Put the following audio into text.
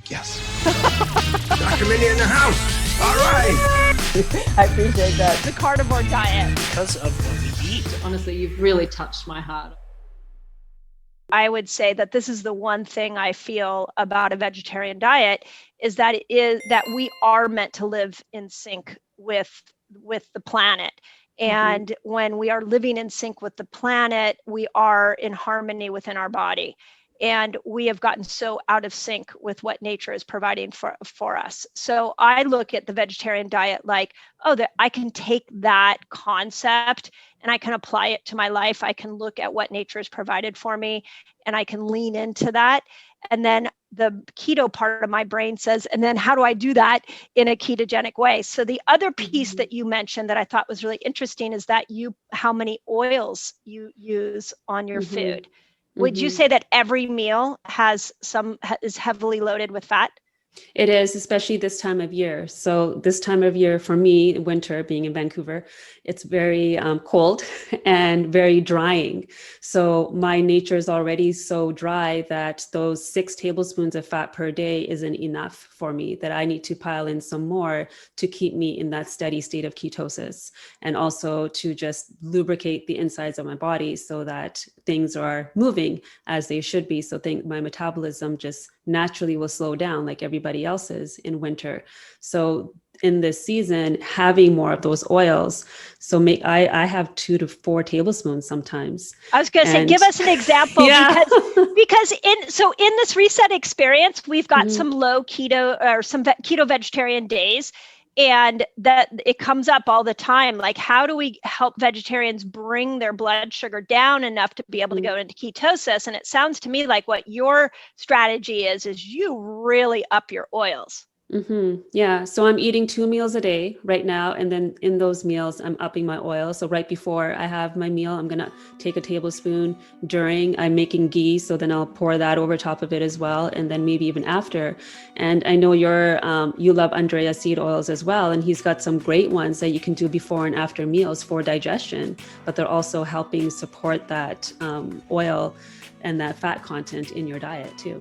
Yes. Dr. Mindy in the house. All right. I appreciate that. The carnivore diet. Because of what we eat. Honestly, you've really touched my heart. I would say that this is the one thing I feel about a vegetarian diet is that we are meant to live in sync with the planet. And when we are living in sync with the planet, we are in harmony within our body. And we have gotten so out of sync with what nature is providing for us. So I look at the vegetarian diet like, that I can take that concept and I can apply it to my life. I can look at what nature has provided for me and I can lean into that. And then the keto part of my brain says, and then how do I do that in a ketogenic way? So the other piece that you mentioned that I thought was really interesting is that how many oils you use on your food. Would you say that every meal is heavily loaded with fat? It is, especially this time of year. So this time of year for me, winter, being in Vancouver, it's very cold and very drying. So my nature is already so dry that those 6 tablespoons of fat per day isn't enough for me, that I need to pile in some more to keep me in that steady state of ketosis, and also to just lubricate the insides of my body so that things are moving as they should be. So my metabolism just naturally will slow down like everybody else's in winter. So in this season, having more of those oils. So I have 2 to 4 tablespoons sometimes. I was going to say, give us an example. Yeah. because in this reset experience, we've got some low keto or some keto vegetarian days. And that it comes up all the time. Like, how do we help vegetarians bring their blood sugar down enough to be able to go into ketosis? And it sounds to me like what your strategy is you really up your oils. Yeah. So I'm eating 2 meals a day right now. And then in those meals, I'm upping my oil. So right before I have my meal, I'm going to take a tablespoon. During, I'm making ghee. So then I'll pour that over top of it as well. And then maybe even after. And I know you love Andrea's seed oils as well. And he's got some great ones that you can do before and after meals for digestion, but they're also helping support that oil and that fat content in your diet too.